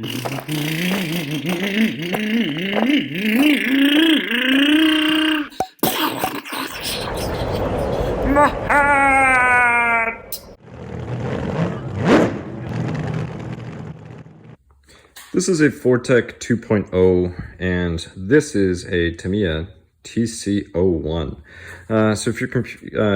My hat! This is a 4-tec 2.0, and this is a Tamiya TC01. So if you're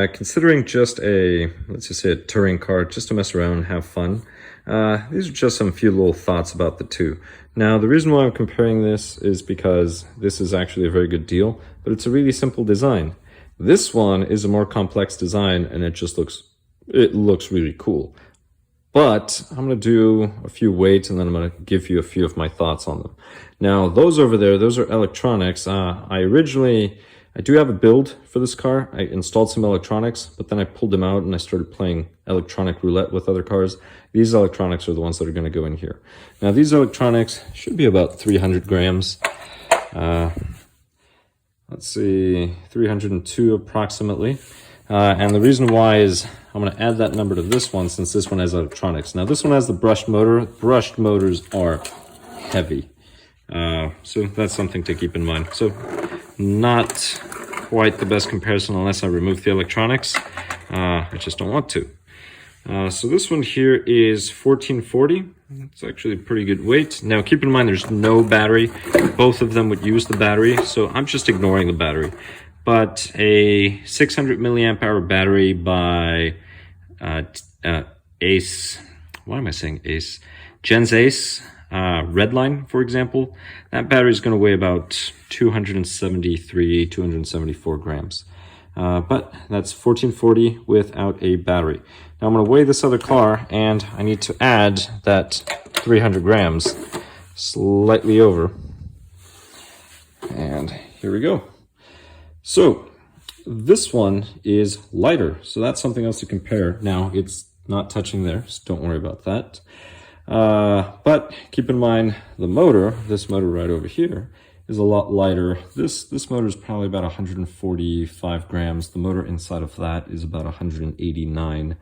considering just let's just say a touring car, just to mess around and have fun, these are just some few little thoughts about the two. Now, the reason why I'm comparing this is because this is actually a very good deal, but it's a really simple design. This one is a more complex design, and it looks really cool. But I'm going to do a few weights, and then I'm going to give you a few of my thoughts on them. Now, those over there, those are electronics. I do have a build for this car. I installed some electronics, but then I pulled them out and I started playing electronic roulette with other cars. These electronics are the ones that are going to go in here. Now, these electronics should be about 300 grams. Let's see, 302 approximately. And the reason why is I'm going to add that number to this one, since this one has electronics. Now, this one has the brushed motor. Brushed motors are heavy. So that's something to keep in mind. So not quite the best comparison unless I remove the electronics. I just don't want to. So this one here is 1440. It's actually a pretty good weight. Now, keep in mind there's no battery. Both of them would use the battery, so I'm just ignoring the battery. But a 600 milliamp hour battery by Ace, why am I saying Ace? Gen's Ace Redline, for example, that battery is going to weigh about 273, 274 grams. But that's 1440 without a battery. Now I'm going to weigh this other car, and I need to add that 300 grams, slightly over. And here we go. So this one is lighter, so that's something else to compare. Now, it's not touching there, so don't worry about that. But keep in mind the motor, this motor right over here, is a lot lighter. This motor is probably about 145 grams. The motor inside of that is about 189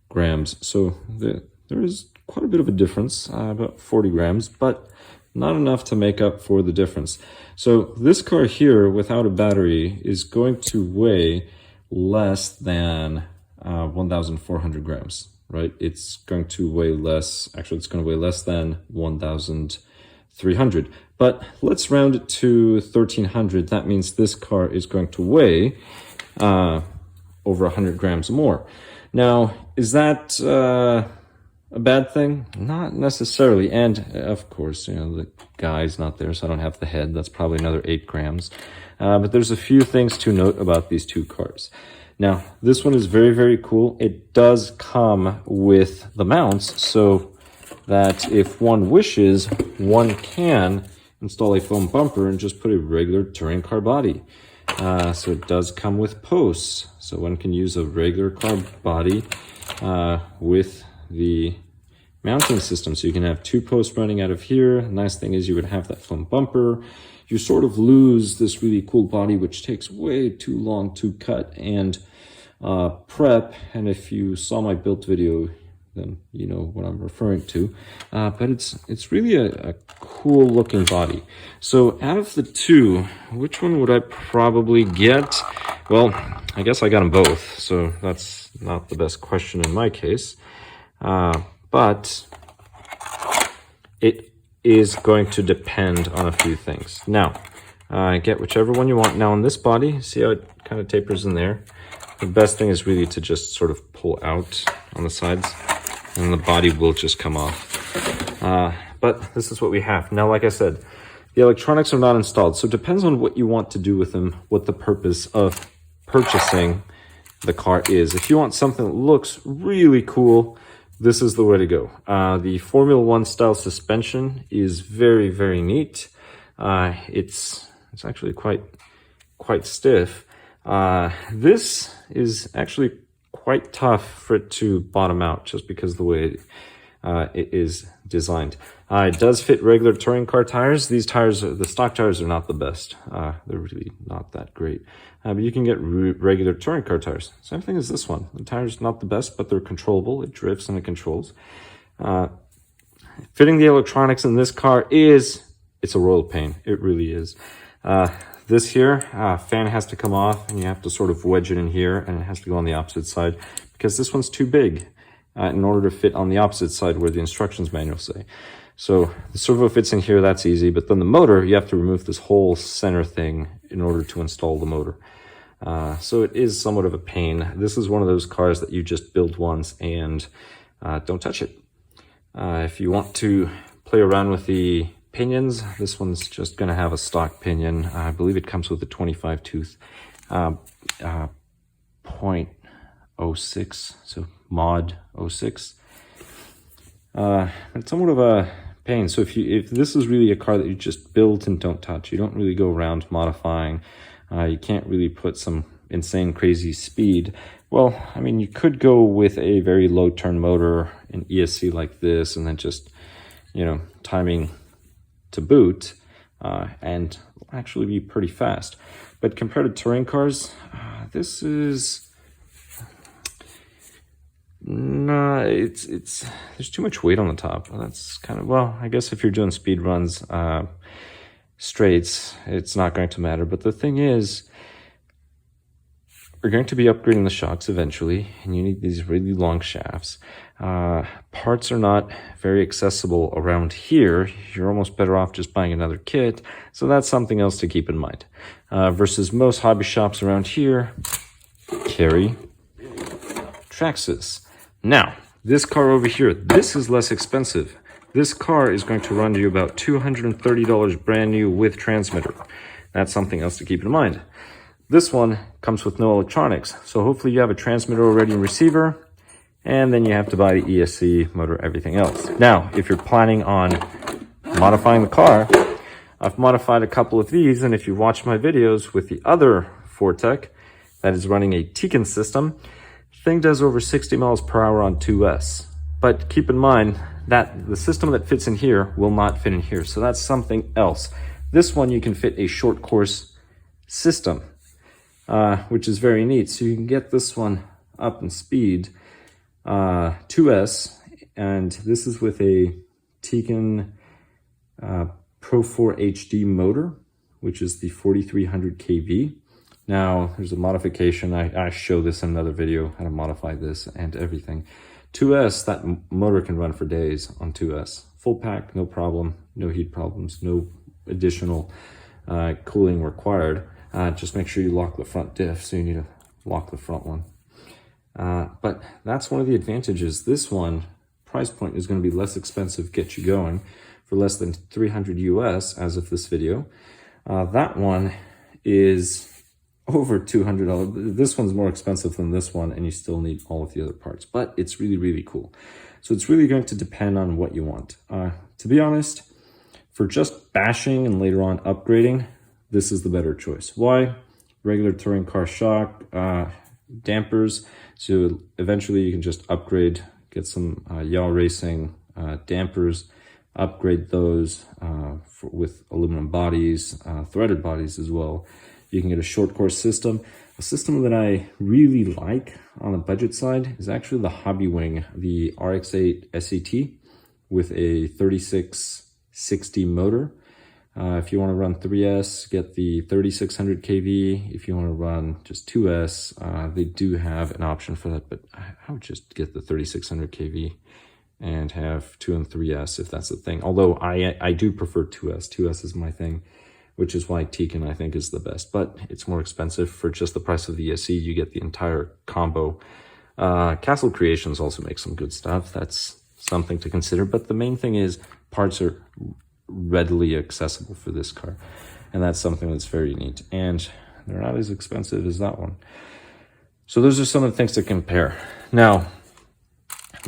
grams. So there is quite a bit of a difference, about 40 grams, but not enough to make up for the difference. So this car here without a battery is going to weigh less than 1,400 grams, right? It's going to weigh less, actually it's going to weigh less than 1,300. But let's round it to 1,300. That means this car is going to weigh over 100 grams more. Now, is that a bad thing? Not necessarily. And of course, you know, the guy's not there, so I don't have the head. That's probably another 8 grams. But there's a few things to note about these two cars. Now, this one is very, very cool. It does come with the mounts, so that if one wishes, one can install a foam bumper and just put a regular touring car body. So it does come with posts, so one can use a regular car body with the mounting system. So you can have 2 posts running out of here. The nice thing is you would have that foam bumper. You sort of lose this really cool body, which takes way too long to cut and prep. And if you saw my build video, then you know what I'm referring to. But it's really a cool looking body. So out of the two, which one would I probably get? Well, I guess I got them both, so that's not the best question in my case. But it is going to depend on a few things. Now, get whichever one you want. Now on this body, see how it kind of tapers in there? The best thing is really to just sort of pull out on the sides, and the body will just come off. But this is what we have. Now, like I said, the electronics are not installed, so it depends on what you want to do with them, what the purpose of purchasing the car is. If you want something that looks really cool, this is the way to go. The Formula One style suspension is very, very neat. It's actually quite stiff. This is actually quite tough for it to bottom out, just because of the way it is designed. It does fit regular touring car tires. These tires, the stock tires, are not the best. They're really not that great. But you can get regular touring car tires. Same thing as this one. The tire's not the best, but they're controllable. It drifts and it controls. fitting the electronics in this car it's a royal pain. It really is. This here, fan has to come off, and you have to sort of wedge it in here, and it has to go on the opposite side because this one's too big in order to fit on the opposite side where the instructions manual say. So the servo fits in here, that's easy, but then the motor, you have to remove this whole center thing in order to install the motor. So it is somewhat of a pain. This is one of those cars that you just build once and don't touch it. If you want to play around with the pinions, this one's just going to have a stock pinion. I believe it comes with a 25 tooth 0.06, so mod 06. It's somewhat of a pain. So if this is really a car that you just build and don't touch, you don't really go around modifying, you can't really put some insane crazy speed. Well, I mean, you could go with a very low turn motor, an ESC like this, and then just, you know, timing to boot, and actually be pretty fast. But compared to touring cars, this is no, there's too much weight on the top. That's kind of, well, I guess if you're doing speed runs, straights, it's not going to matter. But the thing is, we're going to be upgrading the shocks eventually, and you need these really long shafts. Parts are not very accessible around here. You're almost better off just buying another kit. So that's something else to keep in mind. Versus most hobby shops around here carry Traxxas. Now, this car over here, this is less expensive. This car is going to run you about $230 brand new with transmitter. That's something else to keep in mind. This one comes with no electronics, so hopefully you have a transmitter already and receiver, and then you have to buy the ESC, motor, everything else. Now, if you're planning on modifying the car, I've modified a couple of these, and if you watch my videos with the other 4-tec that is running a Tekin system, thing does over 60 miles per hour on 2S. But keep in mind that the system that fits in here will not fit in here, so that's something else. This one you can fit a short course system, which is very neat. So you can get this one up in speed, 2S, and this is with a Tekin Pro4 HD motor, which is the 4300 kV. Now, there's a modification. I show this in another video, how to modify this and everything. 2S, that motor can run for days on 2S. Full pack, no problem, no heat problems, no additional cooling required. Just make sure you lock the front diff, so you need to lock the front one. But that's one of the advantages. This one, price point is going to be less expensive, get you going, for less than 300 US as of this video. That one is over $200. This one's more expensive than this one, and you still need all of the other parts, but it's really, really cool. So it's really going to depend on what you want. To be honest, for just bashing and later on upgrading, this is the better choice. Why? Regular touring car shock, dampers, so eventually you can just upgrade, get some yaw racing dampers, upgrade those with aluminum bodies, threaded bodies as well. You can get a short course system. A system that I really like on the budget side is actually the Hobbywing, the RX8 SET with a 3660 motor. If you want to run 3S, get the 3600 kV. If you want to run just 2S, they do have an option for that, but I would just get the 3600 kV and have 2 and 3S if that's the thing. Although I do prefer 2S. 2S is my thing, which is why Tekin I think is the best, but it's more expensive. For just the price of the ESC, you get the entire combo. Castle Creations also makes some good stuff. That's something to consider, but the main thing is parts are readily accessible for this car, and that's something that's very neat, and they're not as expensive as that one. So those are some of the things to compare. Now,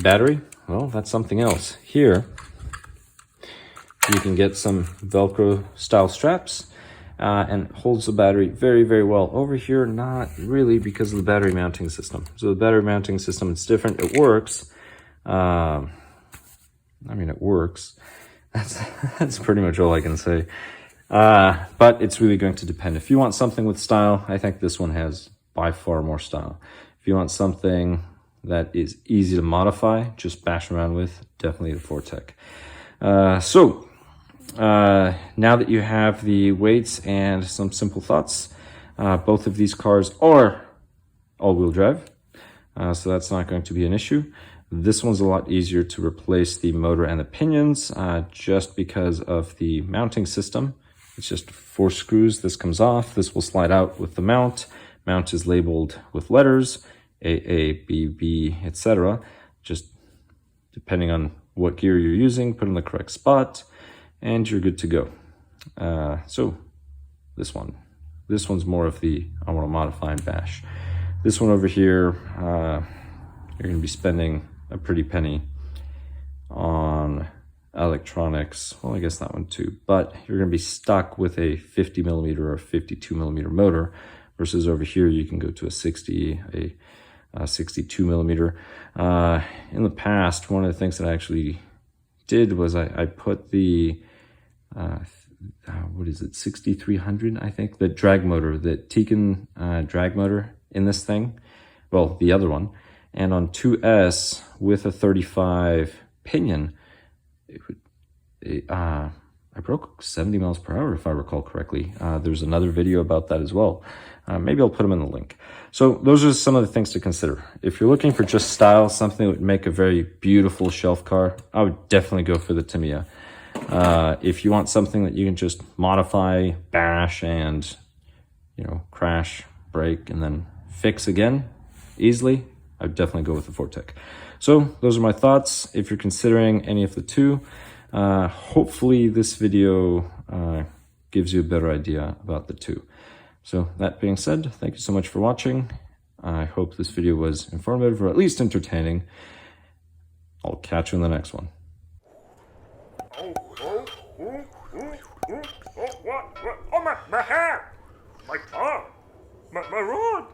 battery, well, that's something else. Here you can get some Velcro style straps, and holds the battery very, very well. Over here, not really, because of the battery mounting system. So the battery mounting system, it's different. It works. I mean, it works. That's pretty much all I can say. But it's really going to depend. If you want something with style, I think this one has by far more style. If you want something that is easy to modify, just bash around with, definitely the 4-tec. Now that you have the weights and some simple thoughts, both of these cars are all-wheel drive, so that's not going to be an issue. This one's a lot easier to replace the motor and the pinions just because of the mounting system. It's just 4 screws. This comes off. This will slide out with the mount. Mount is labeled with letters, AA, BB, etc. Just depending on what gear you're using, put in the correct spot, and you're good to go. So this one's more of the I want to modify and bash. This one over here, you're going to be spending a pretty penny on electronics. Well, I guess that one too, but you're going to be stuck with a 50 millimeter or 52 millimeter motor versus over here you can go to a 60, a 62 millimeter. In the past, one of the things that I actually did was I put the what is it, 6300, I think, the drag motor, the Tekin drag motor in this thing, well, the other one, and on 2S with a 35 pinion, I broke 70 miles per hour, if I recall correctly. There's another video about that as well. Maybe I'll put them in the link. So those are some of the things to consider. If you're looking for just style, something that would make a very beautiful shelf car, I would definitely go for the Tamiya. If you want something that you can just modify, bash, and, you know, crash, break, and then fix again easily, I would definitely go with the 4-tec. So those are my thoughts. If you're considering any of the two, hopefully this video gives you a better idea about the two. So that being said, thank you so much for watching. I hope this video was informative or at least entertaining. I'll catch you in the next one. What? Oh, my hair! My arm! My rod!